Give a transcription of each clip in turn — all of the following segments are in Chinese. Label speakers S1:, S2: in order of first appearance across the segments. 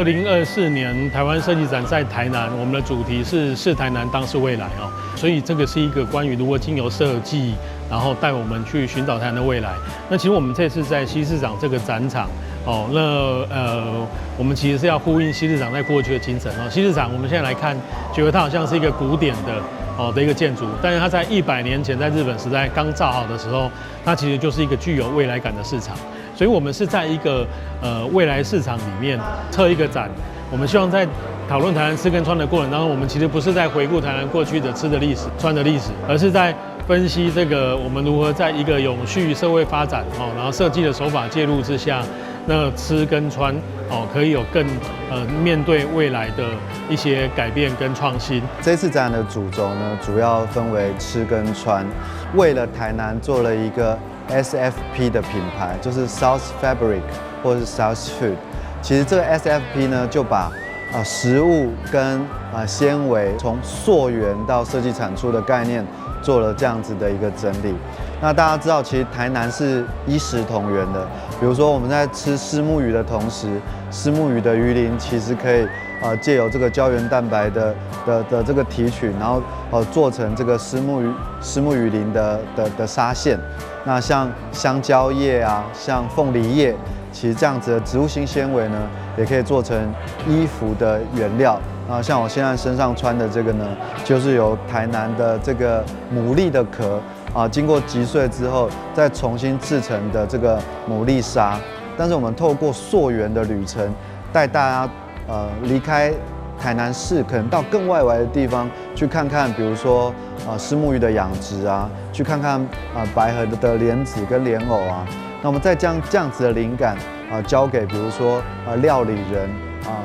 S1: 2024年台湾设计展在台南，我们的主题是台南，当是未来哦。所以这个是一个关于如何经由设计，然后带我们去寻找台南的未来。那其实我们这次在西市场这个展场哦，我们其实是要呼应西市场在过去的精神哦。西市场我们现在来看，觉得它好像是一个古典的一个建筑，但是它在100年前在日本时代刚造好的时候，它其实就是一个具有未来感的市场。所以我们是在一个未来市场里面测一个展，我们希望在讨论台南吃跟穿的过程当中，我们其实不是在回顾台南过去的吃的历史、穿的历史，而是在分析这个我们如何在一个永续社会发展然后设计的手法介入之下，那吃跟穿可以有更面对未来的一些改变跟创新。
S2: 这次展览的主轴呢，主要分为吃跟穿，为了台南做了一个 SFP 的品牌，就是 South Fabric 或是 South Food。其实这个 SFP 呢，就把食物跟纤维从溯源到设计产出的概念做了这样子的一个整理。那大家知道，其实台南是衣食同源的。比如说我们在吃虱目鱼的同时，虱目鱼的鱼鳞其实可以借由这个胶原蛋白的这个提取，然后做成这个虱目鱼鳞的纱线。那像香蕉叶啊，像凤梨叶，其实这样子的植物性纤维呢，也可以做成衣服的原料。像我现在身上穿的这个呢，就是由台南的这个牡蛎的壳经过击碎之后，再重新制成的这个牡蛎纱。但是我们透过溯源的旅程，带大家离开台南市，可能到更外围的地方去看看，比如说虱目鱼的养殖啊，去看看白河的莲子跟莲藕啊。那我们再将这样子的灵感交给比如说料理人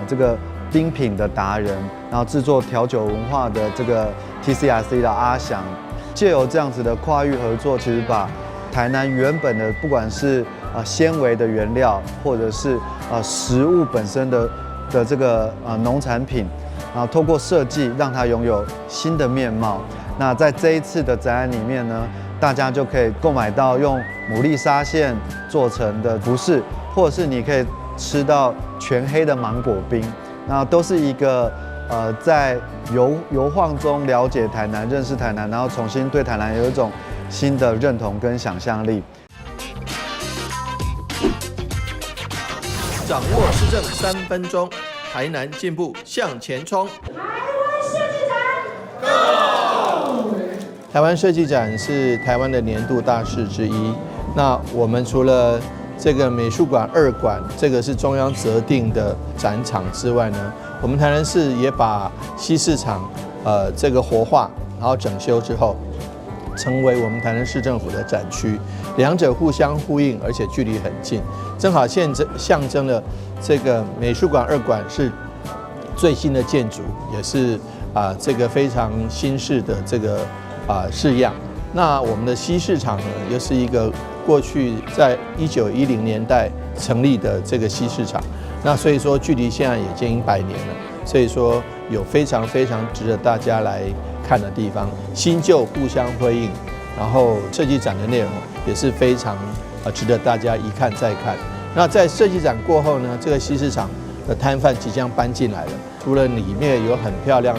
S2: 这个冰品的达人，然后制作调酒文化的这个 TCRC 的阿翔，借由这样子的跨域合作，其实把台南原本的不管是纤维的原料，或者是食物本身的这个农产品，然后透过设计让它拥有新的面貌。那在这一次的展览里面呢，大家就可以购买到用牡蛎纱线做成的服饰，或者是你可以吃到全黑的芒果冰，那都是一个在游晃中了解台南、认识台南，然后重新对台南有一种新的认同跟想象力。
S3: 掌握施政3分钟，台南进步向前冲。台湾设计展是台湾的年度大事之一。那我们除了这个美术馆2馆，这个是中央责定的展场之外呢，我们台南市也把西市场这个活化，然后整修之后，成为我们台南市政府的展区，两者互相呼应，而且距离很近，正好象征了这个美术馆2馆是最新的建筑，也是这个非常新式的这个式样。那我们的西市场呢，又是一个过去在1910年代成立的这个西市场，那所以说距离现在也接近100年了，所以说有非常非常值得大家来看的地方，新旧互相辉映，然后设计展的内容也是非常值得大家一看再看。那在设计展过后呢，这个西市场的摊贩即将搬进来了，除了里面有很漂亮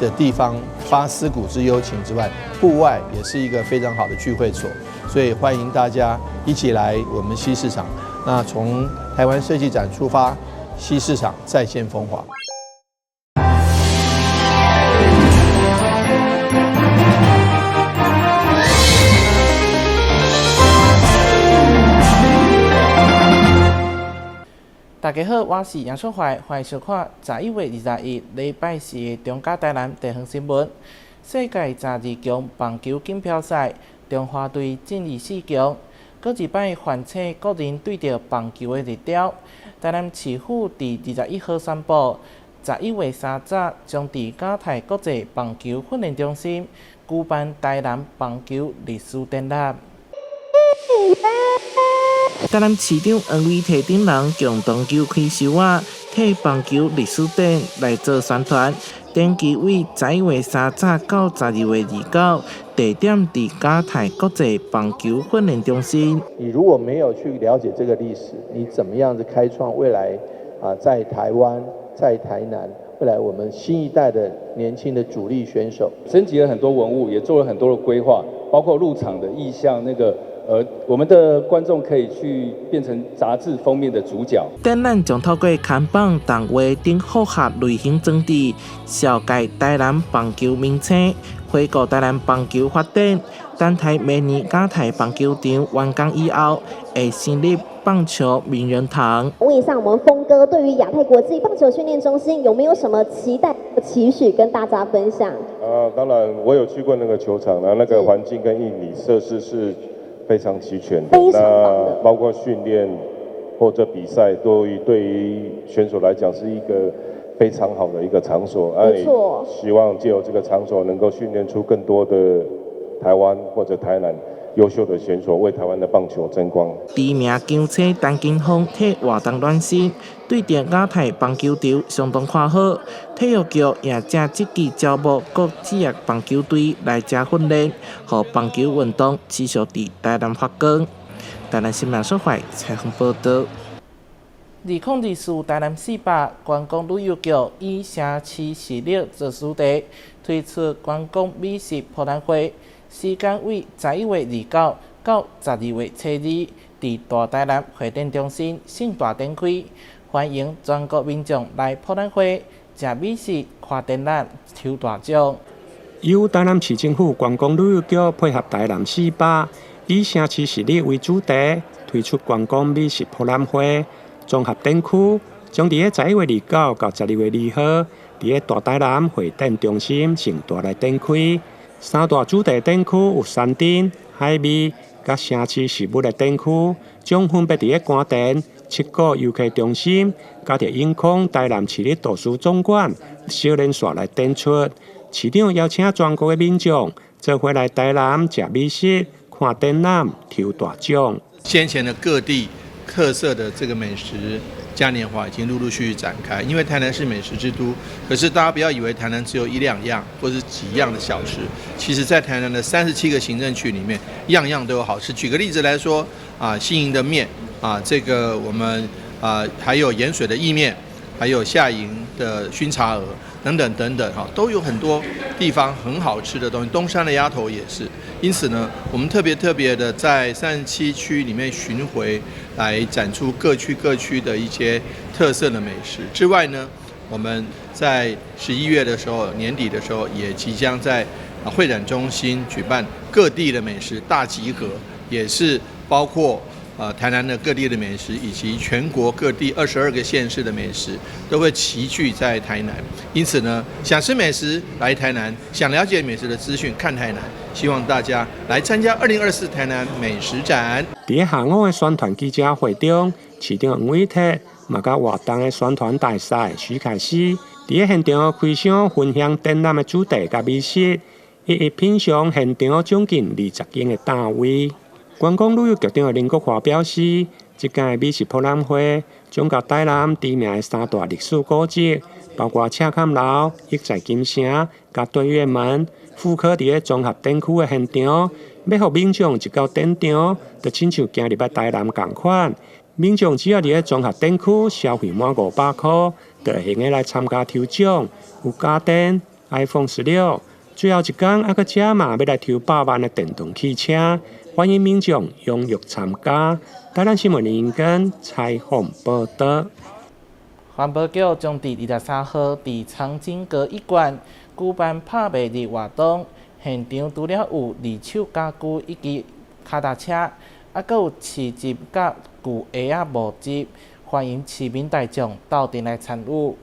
S3: 的地方发思古之幽情之外，户外也是一个非常好的聚会所，所以欢迎大家一起来我们西市场。那从台湾设计展出发，西市场再现风华。
S4: 大家好，我是杨春怀，欢迎收看11月21礼拜四的中嘉台南地方新闻。世界12强棒球锦标赛，中华队进入4强，搁一摆翻车个人对着棒球的日条。台南市府伫21号宣布，11月3日将伫嘉泰国际棒球训练中心举办台南棒球历史展览。台南市长黄伟提等人共同筹开收啊，替棒球历史展来做宣传。展期为11月3日到12月29，地点伫嘉泰国际棒球训练中心。
S3: 你如果没有去了解这个历史，你怎么样子开创未来在台湾、在台南，未来我们新一代的年轻的主力选手，
S5: 升级了很多文物，也做了很多的规划，包括入场的意向我们的观众可以去变成杂志封面的主角。
S4: 展览将透过看板、动画等复合类型装置，紹介台南棒球名稱，回顧台南棒球發展。等待明年亞太棒球場完工以後，會成立棒球名人堂。
S6: 問一下我們峰哥，對於亞太國際棒球訓練中心有沒有什麼期待、期許跟大家分享？
S7: 當然我有去過那個球場，那個環境跟硬體設施是非常齊全的，
S6: 非常棒的，
S7: 包括訓練或者比賽，對於選手來講是一個非常好的一個場所。
S6: 沒錯，
S7: 希望借由這個場所能夠訓練出更多的台灣或者台南優秀的選手，為台灣的棒球爭光。
S4: 知名強車陳金鋒替活動暖身，對着亞太棒球場相當看好。體育局也正積極招募各職業棒球隊來這訓練，讓棒球運動持續在台南發光。台南新聞社會採訪報道。2024台南400觀光旅遊局以城市視力做主題，推出觀光美食博覽會。時間為11月29到12月初2，在大台南會展中心盛大展開，歡迎全國民眾來博覽會食美食、看展覽、抽大獎。
S8: 由台南市政府觀光旅遊局配合台南400，以城市視力為主題，推出觀光美食博覽會。綜合展區將在11月29到12月2號，在大台南會展中心盛大來展開。三大主題展區有山頂、海味、甲城市事物的展區，將分別在官田、七股遊客中心、甲在永康台南市立圖書總館小連線來展出。市長邀請全國的民眾做回來台南食美食、看展覽、抽大獎。
S3: 先前的各地特色的这个美食嘉年华已经陆续展开，因为台南是美食之都，可是大家不要以为台南只有1、2样或是几样的小吃，其实在台南的37个行政区里面，样样都有好吃。举个例子来说，新营的面这个我们还有盐水的意面，还有下营的熏茶鹅等等等等都有很多地方很好吃的东西。东山的鸭头也是，因此呢，我们特别的在37区里面巡回，来展出各区的一些特色的美食。之外呢，我们在11月的时候，年底的时候，也即将在会展中心举办各地的美食大集合，也是包括台南的各地的美食，以及全国各地22个县市的美食，都会齐聚在台南。因此呢，想吃美食来台南，想了解美食的资讯看台南。希望大家来参加2024台南美食展。
S8: 在下午的宣传記者會中，市長黃偉哲嘛甲活動的宣傳大使徐凱西在現場開箱分享展覽的主題甲美食，一一品嘗現場將近20間的單位。觀光旅遊局長林國華表示，這間的美食博覽會將甲台南知名的3大歷史古蹟，包括赤崁樓、億載金城、甲對月門，復刻在綜合展區的現場，要讓民眾一到展場，就親像行入台南同款。民眾只要在綜合展區消費滿500塊，就會用來參加抽獎，有家電、iPhone 16。最後一天，還佫加碼要來抽100萬的電動汽車，歡迎民眾踴躍參加。台南新聞林根採訪報道。
S4: 環保局將在23號在長青閣1館舉辦拍賣日活動，現場除了有二手家具以及腳踏車，還有市集甲舊鞋模集，歡迎市民大眾到店來參與。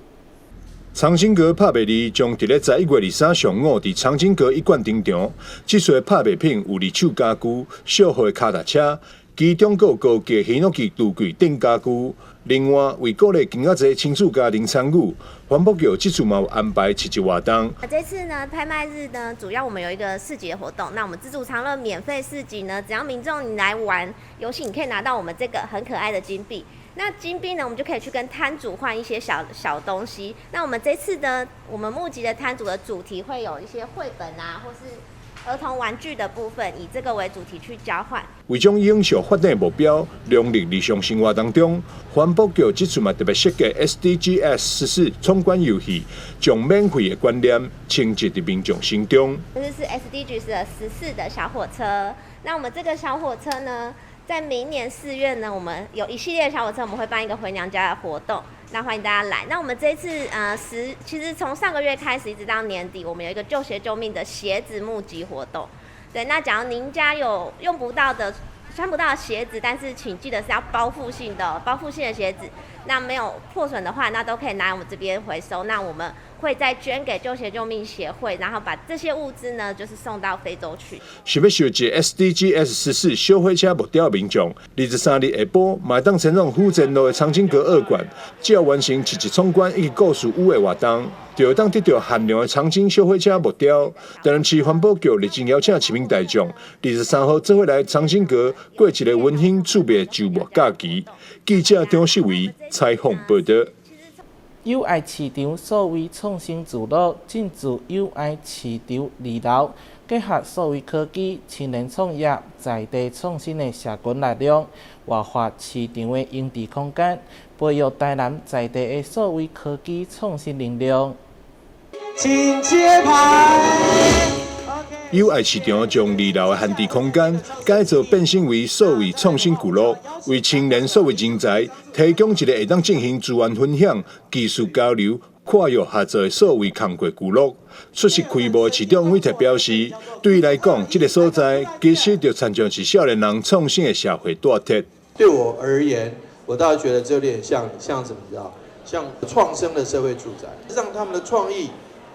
S9: 長青閣拍賣日將在11月23上午在長青閣1館登場。這次拍賣品有二手家具、小貨腳踏車，其中還有高級矽錄機廚櫃等家具。另外，為鼓勵更加多親子家庭參與，環保局這次也有安排市集活動。
S6: 這次呢拍賣日呢，主要我們有一個市集的活動。那我們自助長樂免費市集呢，只要民眾你來玩遊戲，你可以拿到我們這個很可愛的金幣。那金幣呢，我們就可以去跟攤主換一些小東西。那我們這次呢，我們募集的攤主的主題會有一些繪本啊，或是兒童玩具的部分，以這個為主題去交換。
S9: 为将永续发展目标融入日常生活当中，环保局这次嘛特别设计 SDGs 14闯关游戏，将免费的观念升级在民众心中。
S6: 这是 SDGs 的14的小火车。那我们这个小火车呢，在明年4月呢，我们有一系列的小火车，我们会办一个回娘家的活动。那欢迎大家来。那我们这一次其实从上个月开始一直到年底，我们有一个救鞋救命的鞋子募集活动。对，那假如您家有用不到的、穿不到的鞋子，但是请记得是要包覆性的鞋子。那没有破损的话，那都可以拿我们这边回收。那我们会再捐给救鞋救命协会，然后把这些物资呢，就是送到非洲去。
S9: 想要收集 SDGs 14小火车目标的民众，23日下晡，麦当前往府前路的长青阁2馆，只要完成11闯关以及故事屋的活动，就会当得到限量的长青小火车木雕。台南市环保局热情邀请市民大众，23号做伙来长青阁过一个温馨趣味的周末假期。记者张世伟采访报道。
S4: 友爱市场所谓创新自路进驻友爱市场2楼，结合所谓科技、青年创业、在地创新的社群力量，活化市场的营地空间，培育台南在地的所谓科技创新能量。
S10: 请揭牌。
S9: 友爱市场将2楼的闲置空间改造变身为所谓创新聚落，为青年所谓人才提供一个会当进行资源分享、技术交流、跨越合作的所谓工业聚落。出席开幕的市长委特表示，对伊来讲，这个所在其实就参像是少年人创新的社会大铁。
S3: 对我而言，我倒是觉得这有点像什么？你知道，像创生的社会住宅，让他们的创意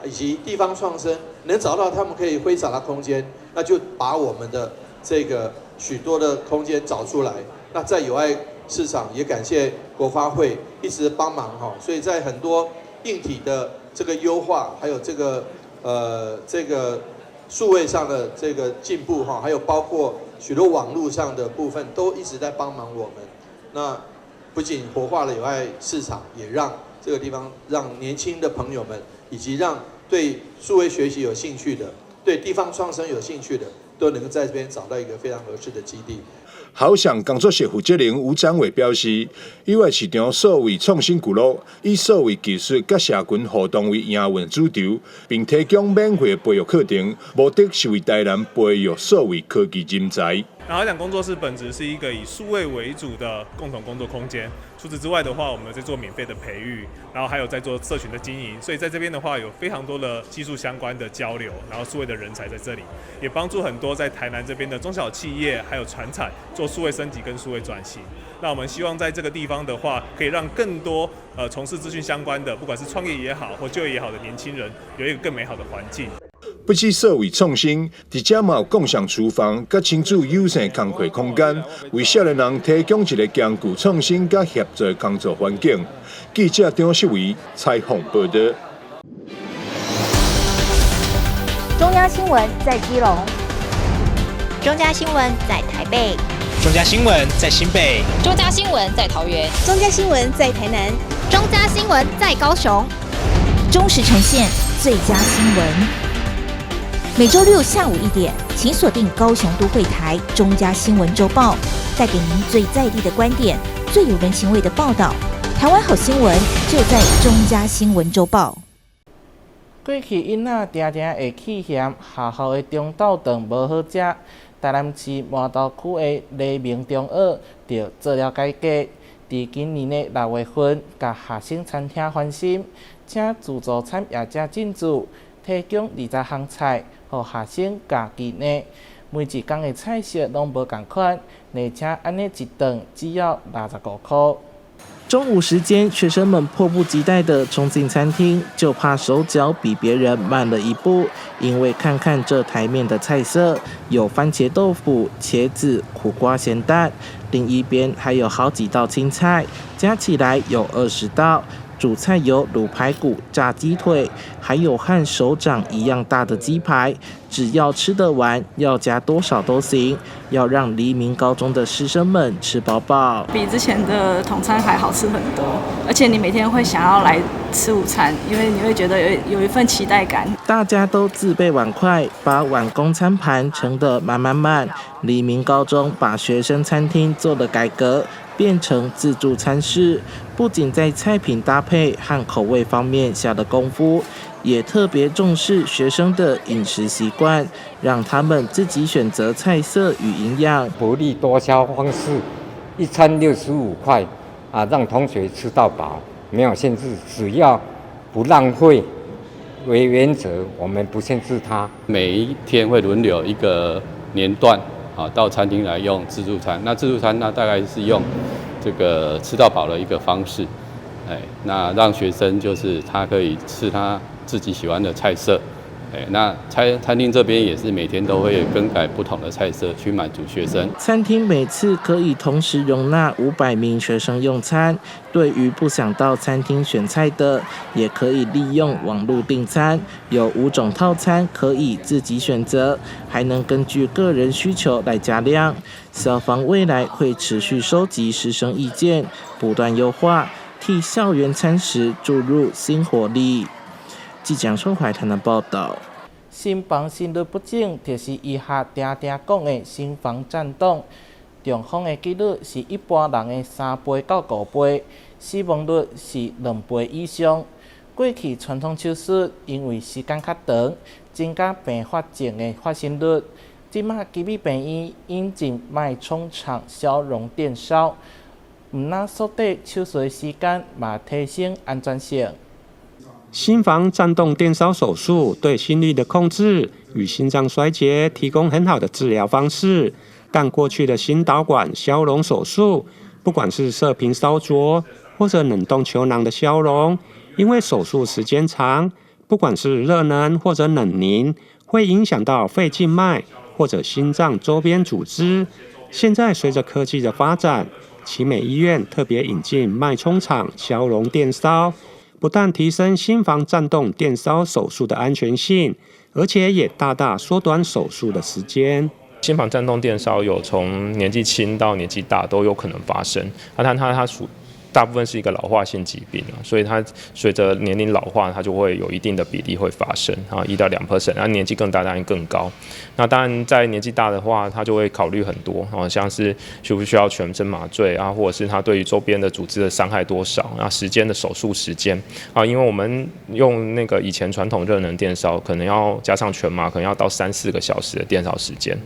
S3: 以及地方创生能找到他们可以挥洒的空间，那就把我们的这个许多的空间找出来。那在友爱市场也感谢国发会一直帮忙哈，所以在很多硬体的这个优化，还有这个数位上的这个进步哈，还有包括许多网络上的部分，都一直在帮忙我们。那不仅活化了友爱市场，也让这个地方让年轻的朋友们，以及让对数位学习有兴趣的、对地方创生有兴趣的，都能够在这边找到一个非常合适的基地。
S9: 好想工作室负责人吴展伟表示，友爱市场所谓创新聚落，以所谓技术甲社群互动为营运主轴，并提供免费培育课程，目的是为台南培育所谓科技人才。
S11: 那好想工作室本质是一个以数位为主的共同工作空间。除此之外的话，我们在做免费的培育，然后还有在做社群的经营。所以在这边的话，有非常多的技术相关的交流，然后数位的人才在这里，也帮助很多在台南这边的中小企业还有传产做数位升级跟数位转型。那我们希望在这个地方的话，可以让更多从事资讯相关的，不管是创业也好或就业也好的年轻人，有一个更美好的环境。
S9: 不止所谓创新，而且嘛有共享厨房、甲亲子友善工作空间，为少年人提供一个兼具创新甲协作的工作环境。记者张世伟采访报道。
S12: 中央新闻在基隆，中嘉新闻在台北，
S13: 中嘉新闻在新北，
S12: 中嘉新闻在桃园，
S14: 中嘉新闻在台南，
S12: 中嘉新闻在高雄，忠实呈现最佳新闻。每周六下午1点，请锁定高雄都会台中嘉新闻周报，带给您最在地的观点，最有人情味的报道。台湾好新闻就在中嘉新闻周报。
S4: 过去囡仔常常会气嫌学校的中昼顿无好食，台南市麻豆区的黎明中学就做了改革，伫今年的6月份，甲学生餐厅翻新，请自助产业者进驻，提供20项菜，予学生家己拿。每一天的菜色拢无同款，而且安尼一顿只要65块。中午时间，学生们迫不及待地冲进餐厅，就怕手脚比别人慢了一步，因为看看这台面的菜色，有番茄豆腐、茄子、苦瓜咸蛋，另一边还有好几道青菜，加起来有20道。主菜有卤排骨、炸鸡腿，还有和手掌一样大的鸡排，只要吃得完，要加多少都行，要让黎明高中的师生们吃饱饱。
S14: 比之前的统餐还好吃很多，而且你每天会想要来吃午餐，因为你会觉得有一份期待感。
S4: 大家都自备碗筷，把碗公餐盘盛得满满满。黎明高中把学生餐厅做了改革，变成自助餐室，不仅在菜品搭配和口味方面下了功夫，也特别重视学生的饮食习惯，让他们自己选择菜色与营养。
S15: 福利多销方式，一餐65块让同学吃到饱，没有限制，只要不浪费为原则，我们不限制它。
S16: 每一天会轮流一个年段到餐厅来用自助餐。那自助餐大概是用这个吃到饱的一个方式，那让学生就是他可以吃他自己喜欢的菜色。那餐厅这边也是每天都会更改不同的菜色去满足学生。
S4: 餐厅每次可以同时容纳500名学生用餐，对于不想到餐厅选菜的，也可以利用网络订餐，有5种套餐可以自己选择，还能根据个人需求来加量。消防未来会持续收集师生意见，不断优化，替校园餐食注入新活力。记者邱怀台南报道。新房新率不整，就是以下常常讲的新房战动。中风的几率是一般人的3倍到5倍，死亡率是2倍以上。过去传统手术因为时间较长，增加并发症的发生率。即马基美病院引进脉冲场消融电烧，唔但缩短手术的时间，嘛提升安全性。
S8: 心房颤动电烧手术对心率的控制与心脏衰竭提供很好的治疗方式，但过去的心导管消融手术，不管是射频烧灼或者冷冻球囊的消融，因为手术时间长，不管是热能或者冷凝，会影响到肺静脉或者心脏周边组织。现在随着科技的发展，奇美医院特别引进脉冲场消融电烧，不但提升心房颤动电烧手术的安全性，而且也大大缩短手术的时间。
S17: 心房颤动电烧有从年纪轻到年纪大都有可能发生，它大部分是一个老化性疾病，所以它随着年龄老化，它就会有一定的比例会发生1到2%，那年纪更大当然更高。那当然在年纪大的话，它就会考虑很多，像是需不需要全身麻醉或者是它对于周边的组织的伤害多少，时间的手术时间因为我们用那个以前传统热能电烧，可能要加上全麻，可能要到3-4个小时的电烧时间，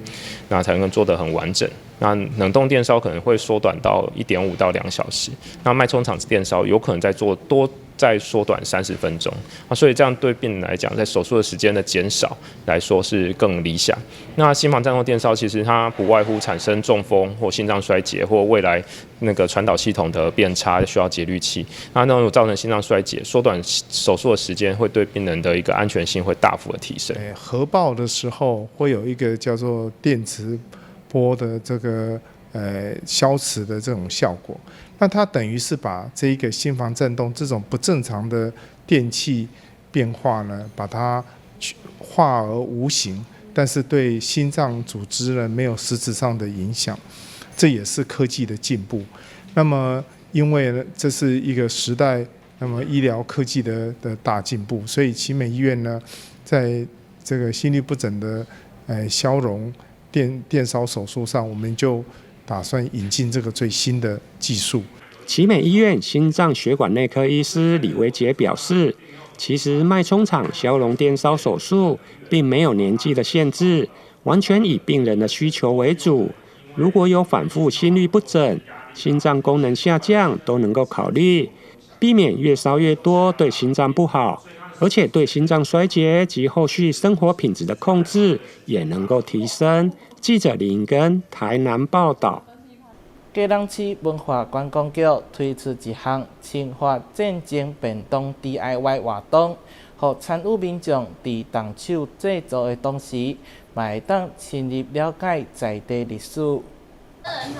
S17: 那才能做得很完整。那冷冻电烧可能会缩短到1.5到2小时，那脉冲场电烧有可能再缩短30分钟所以这样对病人来讲，在手术的时间的减少来说是更理想。那心房颤动电烧其实它不外乎产生中风或心脏衰竭，或未来那个传导系统的变差，需要节律器，那种造成心脏衰竭，缩短手术的时间，会对病人的一个安全性会大幅的提升。
S18: 核爆的时候会有一个叫做电磁波的这个消磁的这种效果，那它等于是把这一个心房震动这种不正常的电气变化呢，把它化而无形，但是对心脏组织呢没有实质上的影响，这也是科技的进步。那么因为呢这是一个时代，那么医疗科技的大进步，所以奇美医院呢在这个心律不整的消融电烧手术上，我们就打算引进这个最新的技术。
S8: 奇美医院心脏血管内科医师李维杰表示，其实脉冲场消融电烧手术并没有年纪的限制，完全以病人的需求为主。如果有反复心律不整、心脏功能下降，都能够考虑，避免越烧越多对心脏不好，而且对心脏衰竭及后续生活品质的控制也能够提升。记者林根台南报道。
S4: 基隆市文化观光局推出一项清华战争便当 DIY 活动，让参与民众在动手制作的同时，嘛会当深入了解在地历史。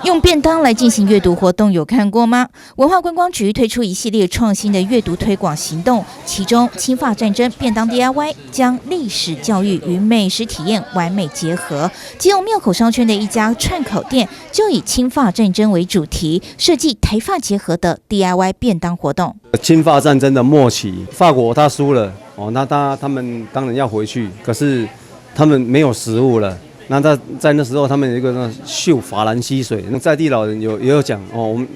S12: 用便当来进行阅读活动，有看过吗？文化观光局推出一系列创新的阅读推广行动，其中清法战争便当 DIY 将历史教育与美食体验完美结合。基隆庙口商圈的一家串烤店就以清法战争为主题，设计台法结合的 DIY 便当活动。
S19: 清法战争的末期，法国他输了哦，那他们当然要回去，可是他们没有食物了。那在那时候，他们有一个那秀法兰溪水，那在地老人也有讲哦，我们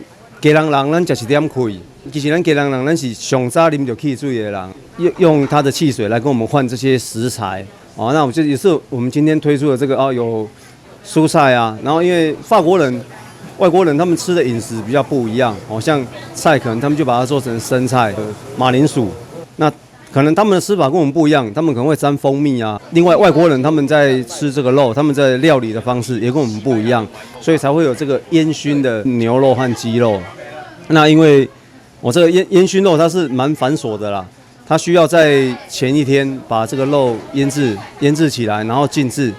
S19: 家人咱吃一点亏，其实咱家人咱是上早啉着汽水的人，用他的汽水来跟我们换这些食材哦。那我们就也是我们今天推出的这个哦，有蔬菜啊，然后因为法国人、外国人他们吃的饮食比较不一样哦，像菜可能他们就把它做成生菜、马铃薯，那可能他们的吃法跟我们不一样，他们可能会沾蜂蜜啊。另外，外国人他们在吃这个肉，他们在料理的方式也跟我们不一样，所以才会有这个烟熏的牛肉和鸡肉。那因为我这个烟熏肉它是蛮繁琐的啦，它需要在前一天把这个肉腌制起来，然后静置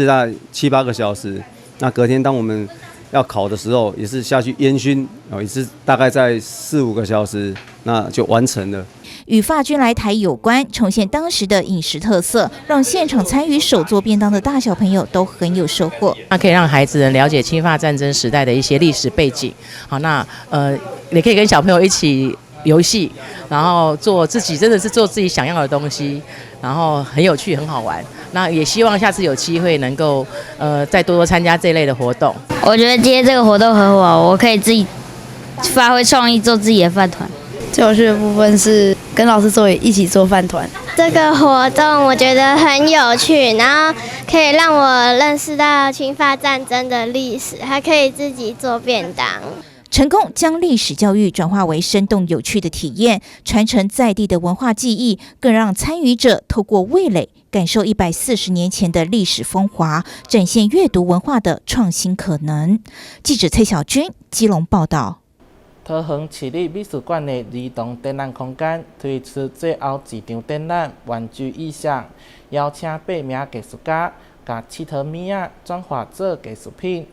S19: 大概7、8个小时。那隔天当我们要烤的时候，也是下去烟熏，也是大概在4、5个小时，那就完成了。
S12: 与法军来台有关，重现当时的饮食特色，让现场参与手做便当的大小朋友都很有收获。
S20: 那可以让孩子能了解清法战争时代的一些历史背景。好，那也可以跟小朋友一起游戏，然后真的是做自己想要的东西，然后很有趣，很好玩。那也希望下次有机会能够再多多参加这一类的活动。
S21: 我觉得今天这个活动很好玩，我可以自己发挥创意做自己的饭团。
S22: 最有趣的部分是跟老师一起做饭团。
S23: 这个活动我觉得很有趣，然后可以让我认识到清法战争的历史，还可以自己做便当。
S12: 成功将历史教育转化为生动有趣的体验，传承在地的文化记忆，更让参与者透过味蕾感受140年前的历史风华，展现阅读文化的创新可能。记者蔡小军基隆报道。
S4: 桃园市立美术馆的儿童展览空间推出最后一场展览《玩具意象》，邀请8名艺术家把七桃米仔转化做艺术品。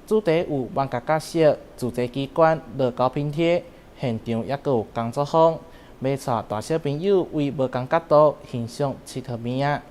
S4: 主题有万角角色、自制机关、乐高拼贴，现场也有工作坊，要带大小朋友为不同角度欣赏七桃米仔。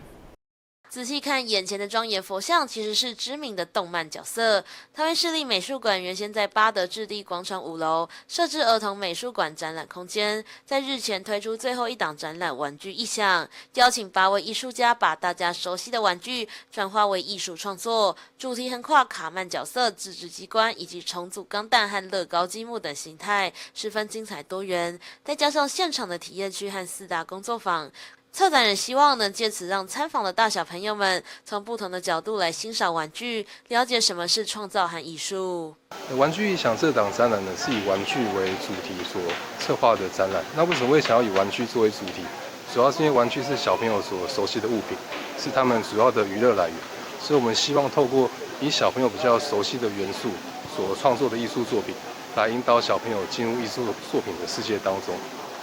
S24: 仔细看眼前的庄严佛像，其实是知名的动漫角色。桃园市立美术馆原先在八德置地广场5楼设置儿童美术馆展览空间，在日前推出最后一档展览《玩具意象》，邀请8位艺术家把大家熟悉的玩具转化为艺术创作，主题横跨卡曼角色、自制机关以及重组钢弹和乐高积木等形态，十分精彩多元。再加上现场的体验区和4大工作坊。策展人希望能借此让参访的大小朋友们从不同的角度来欣赏玩具，了解什么是创造和艺术。
S25: 玩具意象这档展览呢，是以玩具为主题所策划的展览。那为什么会想要以玩具作为主题？主要是因为玩具是小朋友所熟悉的物品，是他们主要的娱乐来源，所以我们希望透过以小朋友比较熟悉的元素所创作的艺术作品，来引导小朋友进入艺术作品的世界当中，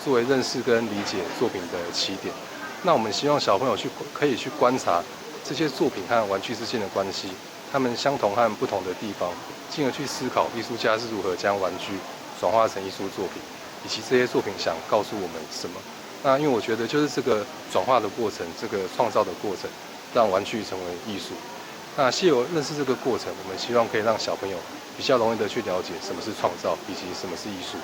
S25: 作为认识跟理解作品的起点。那我们希望小朋友可以去观察这些作品和玩具之间的关系，它们相同和不同的地方，进而去思考艺术家是如何将玩具转化成艺术作品，以及这些作品想告诉我们什么。那因为我觉得就是这个转化的过程，这个创造的过程，让玩具成为艺术。那藉由认识这个过程，我们希望可以让小朋友比较容易的去了解什么是创造，以及什么是艺术。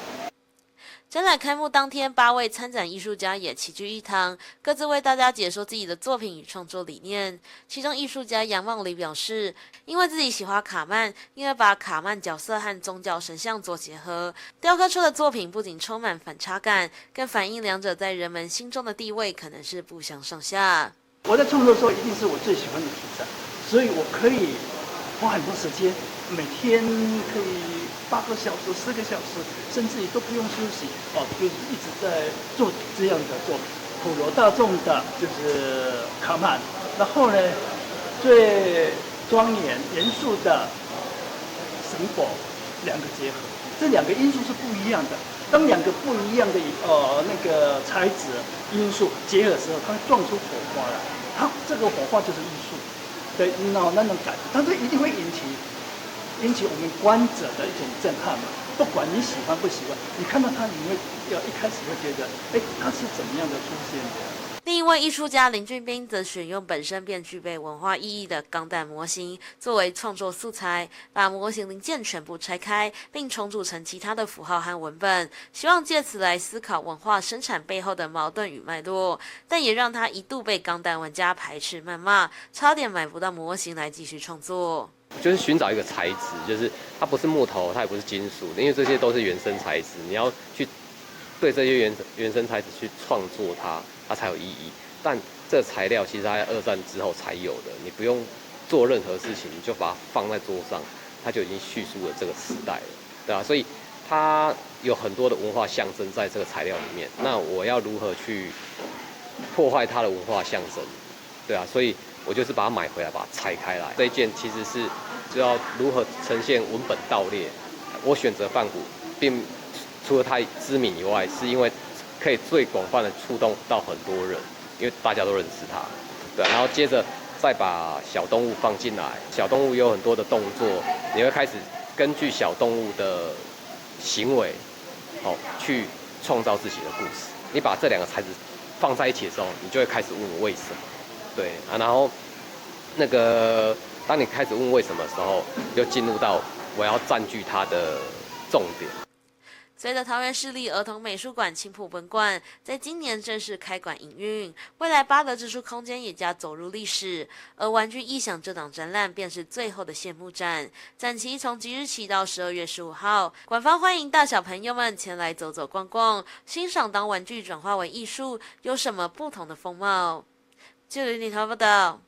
S24: 展览开幕当天，8位参展艺术家也齐聚一堂，各自为大家解说自己的作品与创作理念。其中艺术家杨望里表示，因为自己喜欢卡曼，因而把卡曼角色和宗教神像做结合，雕刻出的作品不仅充满反差感，更反映两者在人们心中的地位可能是不相上下。
S26: 我在创作的时候，一定是我最喜欢的题材，所以我可以花很多时间，每天可以8个小时、10个小时，甚至于都不用休息就是一直在做这样的作品。普罗大众的就是卡曼，然后呢，最庄严严肃的神佛2个结合，这2个因素是不一样的。当2个不一样的那个材质因素结合的时候，它会撞出火花来。好，这个火花就是艺术，对，那种感觉，但是一定会引起引起我们观者的一种震撼嘛。不管你喜欢不喜欢，你看到它，你会一开始会觉得，它是怎么样的出现的？
S24: 另一位艺术家林俊斌则选用本身便具备文化意义的钢弹模型作为创作素材，把模型零件全部拆开，并重组成其他的符号和文本，希望借此来思考文化生产背后的矛盾与脉络，但也让他一度被钢弹玩家排斥谩骂，差点买不到模型来继续创作。
S1: 就是寻找一个材质，就是它不是木头，它也不是金属，因为这些都是原生材质，你要去对这些原生材质去创作它才有意义。但这材料其实它在2战之后才有的，你不用做任何事情，你就把它放在桌上，它就已经叙述了这个时代了，对吧？所以它有很多的文化象征在这个材料里面。那我要如何去破坏它的文化象征？对啊，所以我就是把它买回来，把它拆开来。这一件其实是就要如何呈现文本盗猎。我选择梵谷，并除了它知名以外，是因为可以最广泛的触动到很多人，因为大家都认识它。对，然后接着再把小动物放进来，小动物有很多的动作，你会开始根据小动物的行为，去创造自己的故事。你把这2个材质放在一起的时候，你就会开始问为什么。对啊，然后当你开始问为什么的时候，就进入到我要占据它的重点。
S24: 随着桃园市立儿童美术馆青浦本馆在今年正式开馆营运，未来巴德之书空间也将走入历史。而玩具异想这档展览便是最后的谢幕展，展期从即日起到12月15号，馆方欢迎大小朋友们前来走走逛逛，欣赏当玩具转化为艺术有什么不同的风貌。就由你报道。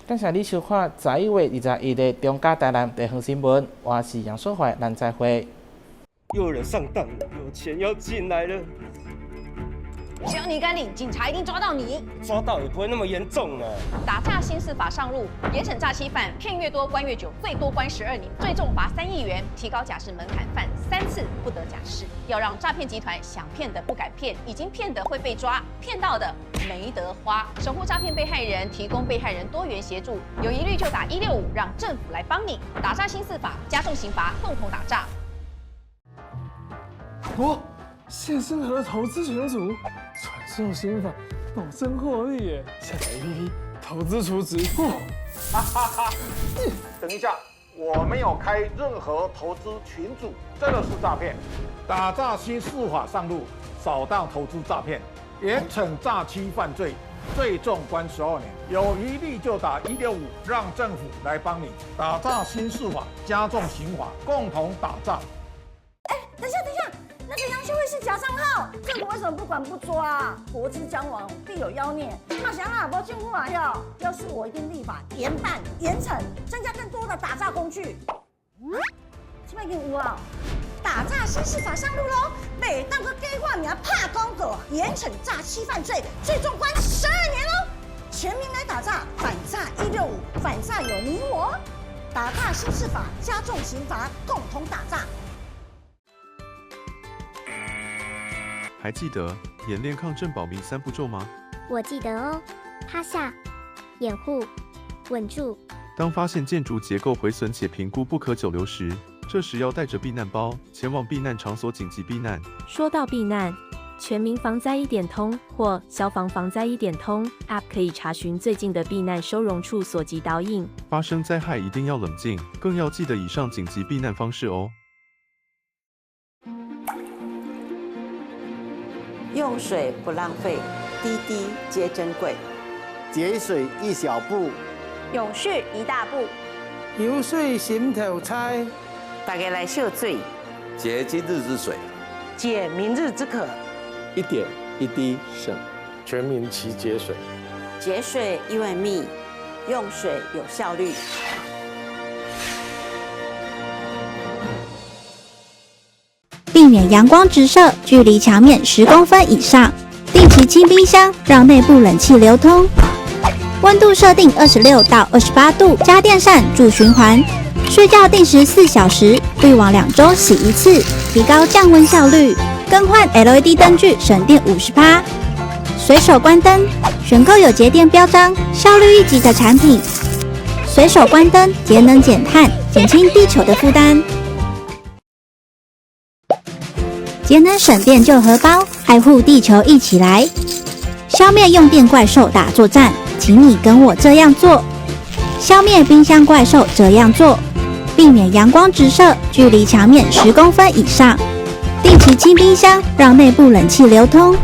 S4: 感谢你收看11月21日中嘉台南地方新闻，我是杨硕怀，咱再会。
S2: 又有人上当了，有钱要进来了。
S5: 只要你敢领，警察一定抓到你。
S2: 抓到也不会那么严重啊。
S5: 打诈新司法上路，严惩诈欺犯，骗越多关越久，最多关12年，最重罚3亿元，提高假释门槛，犯3次不得假释。要让诈骗集团想骗的不敢骗，已经骗的会被抓，骗到的没得花。守护诈骗被害人，提供被害人多元协助，有疑虑就打165，让政府来帮你。打诈新司法，加重刑罚，共同打诈。
S6: 现身和投资群组，传授心法，保证获利耶！下载 APP， 投资储值。
S7: 等一下，我没有开任何投资群组，这个是诈骗。打诈新司法上路，扫荡投资诈骗，严惩诈欺犯罪，最重关12年。有疑虑就打165，让政府来帮你。打诈新司法，加重刑罚，共同打诈。
S10: 等一下。那个杨秀慧是假账号，政府为什么不管不抓啊？国之将亡，必有妖孽。那想啊，没进步啊！要是我一定立法严办严惩，增加更多的打诈工具。这边有啊，打诈新司法上路喽！每当个计划名怕公狗，严惩诈欺犯罪，最重关12年喽！全民来打诈，反诈165，反诈有你我。打诈新司法，加重刑罚，共同打诈。
S27: 还记得演练抗震保密3步骤吗？
S23: 我记得哦，趴下、掩护、稳住。
S27: 当发现建筑结构毁损且评估不可久留时，这时要带着避难包前往避难场所紧急避难。
S28: 说到避难，全民防灾1点通或消防防灾1点通 App 可以查询最近的避难收容处所及导引。
S27: 发生灾害一定要冷静，更要记得以上紧急避难方式哦。
S29: 用水不浪费，滴滴皆珍贵。
S30: 节水1小步，
S5: 永续1大步。
S30: 游水心头猜，
S5: 大家来秀水，
S31: 节今日之水，
S5: 解明日之渴。
S30: 1点1滴省，全民齐节水。
S29: 节水因为密，用水有效率。
S32: 避免阳光直射，距离墙面10公分以上。定期清冰箱，让内部冷气流通。温度设定26到28度，家电扇助循环。睡觉定时4小时，滤网2周洗1次，提高降温效率。更换 LED 灯具，省电50%。随手关灯，选购有节电标章、效率1级的产品。随手关灯，节能减碳，减轻地球的负担。节能省电救荷包，爱护地球一起来，消灭用电怪兽大作战，请你跟我这样做。消灭冰箱怪兽这样做，避免阳光直射，距离墙面10公分以上。定期清冰箱，让内部冷气流通。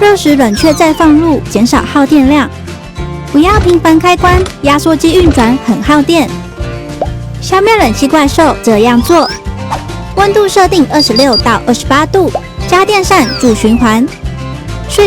S32: 热时冷却再放入，减少耗电量。不要频繁开关，压缩机运转很耗电。消灭冷气怪兽这样做，温度设定26到28度，家电扇助循环。睡觉